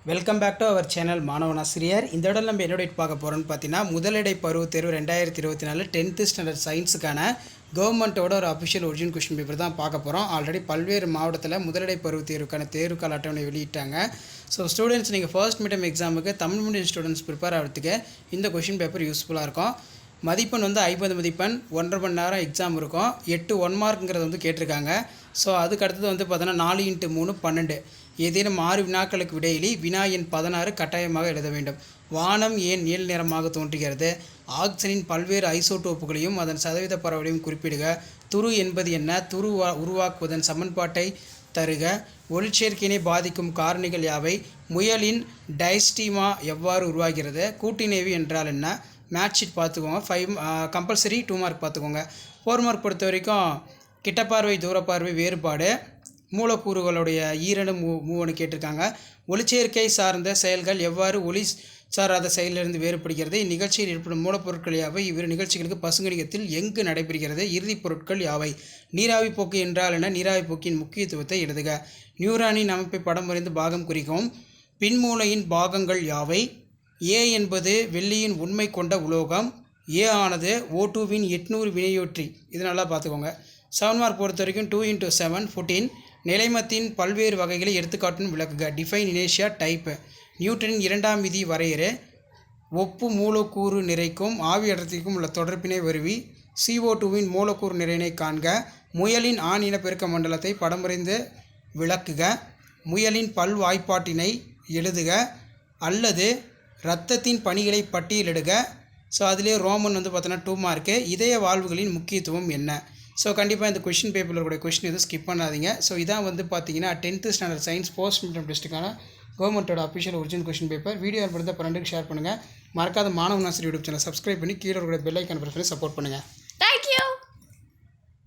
Welcome back to our channel மாணவன் ஆசிரியர். இந்த இடம் நம்ம என்னோட பார்க்க போகிறோம்னு பார்த்தீங்கன்னா, முதலிடை பருவத் தேர்வு 2024 10th ஸ்டாண்டர்ட் சயின்ஸுக்கான கவர்மெண்ட்டோட ஒரு அஃபிஷியல் ஒரிஜினல் கொஷின் பேப்பர் தான் பார்க்க போகிறோம். ஆல்ரெடி பல்வேறு மாவட்டத்தில் முதலிடை பருவத் தேர்வுக்கான தேர்வுக்கால அட்டவணை வெளியிட்டாங்க. ஸோ ஸ்டூடெண்ட்ஸ் நீங்கள் ஃபர்ஸ்ட் மீடியம் எக்ஸாமுக்கு தமிழ் மீடியம் ஸ்டூடெண்ட்ஸ் ப்ரிப்பேர் ஆகிறதுக்கு இந்த கொஷின் பேப்பர் யூஸ்ஃபுல்லாக இருக்கும். மதிப்பெண் 50 மதிப்பெண், 1.5 மணி நேரம் எக்ஸாம் இருக்கும். 8 1 மார்க்குங்கிறது கேட்டிருக்காங்க. ஸோ அதுக்கு அடுத்தது பார்த்தோன்னா 4x3 12. ஏதேனும் 6 வினாக்களுக்கு விடையிலி வினா எண் 16 கட்டாயமாக எழுத வேண்டும். வானம் ஏன் நீல நிறமாக தோன்றுகிறது? ஆக்சிஜனின் பல்வேறு ஐசோடோப்புகளையும் அதன் சதவீத பரவலையும் குறிப்பிடுக. துரு என்பது என்ன? துரு உருவாக்குவதன் சமன்பாட்டை தருக. ஒளிச்சேர்க்கையினை பாதிக்கும் காரணிகள் யாவை? முயலின் டைஸ்டீமா எவ்வாறு உருவாகிறது? கூட்டிணைவு என்றால் என்ன? மேட்ச் ஷீட் பார்த்துக்கோங்க. 5 கம்பல்சரி 2 மார்க் பார்த்துக்கோங்க. 4 மார்க் பொறுத்த வரைக்கும் கிட்டப்பார்வை தூரப்பார்வை வேறுபாடு, மூலக்கூறுகளுடைய ஈரடு மூவனு கேட்டிருக்காங்க. ஒளிச்சேர்க்கை சார்ந்த செயல்கள் எவ்வாறு ஒளி சாராத செயலிலிருந்து வேறுபடுகிறது? இந்நிகழ்ச்சியில் ஏற்படும் மூலப்பொருட்கள் யாவை? இவ்விரு நிகழ்ச்சிகளுக்கு பசுங்கணிகத்தில் எங்கு நடைபெறுகிறது? இறுதிப் பொருட்கள் யாவை? நீராவி போக்கு என்றால் என்ன? நீராவி போக்கின் முக்கியத்துவத்தை எழுதுக. நியூரானின் அமைப்பை படம் வரைந்து பாகம் குறிக்கவும். பின்மூளையின் பாகங்கள் யாவை? ஏ என்பது வெள்ளியின் உண்மை கொண்ட உலோகம். ஏ ஆனது O2வின் 800 வினையூற்றி. இது நல்லா பார்த்துக்கோங்க. 7 மார்க் பொறுத்த வரைக்கும் 2x7 14. நிலைமத்தின் பல்வேறு வகைகளை எடுத்துக்காட்டும் விளக்குக. Define இனேஷியா type. நியூட்டனின் 2ஆம் விதி வரையறை. ஒப்பு மூலக்கூறு நிறைக்கும் ஆவி அடர்த்திக்கும் உள்ள தொடர்பினை வருவி. CO2வின் மூலக்கூறு நிறையினை காண்க. முயலின் ஆண் இனப்பெருக்க மண்டலத்தை படம் வரைந்து விளக்குக. முயலின் பல்வாய்ப்பாட்டினை எழுதுக. அல்லது இரத்தத்தின் பணிகளை பட்டியலிடுக. ஸோ அதிலே ரோமன் பார்த்தோன்னா 2 மார்க்கு. இதய வாழ்வுகளின் முக்கியத்துவம் என்ன? ஸோ கண்டிப்பாக இந்த கொஷின் பேப்பரில் இருக்கக்கூடிய கொஷின் எதுவும் ஸ்கிப் பண்ணாதீங்க. ஸோ இதான் பார்த்தீங்கன்னா 10th standard science post midterm டெஸ்ட்டுக்கான கவர்மெண்ட்டோட official original question paper. Video ஏற்படுத்த 12க்கு ஷேர் பண்ணுங்கள். மறக்காத மாணவன் ஆசிரியர் யூடியூப் சேனல் சப்ஸ்கிரைப் பண்ணி கீழே இருக்கிற பெல் ஐக்கான் ப்ரெஸ் பண்ணி சப்போர்ட் பண்ணுங்கள். தேங்க்யூ.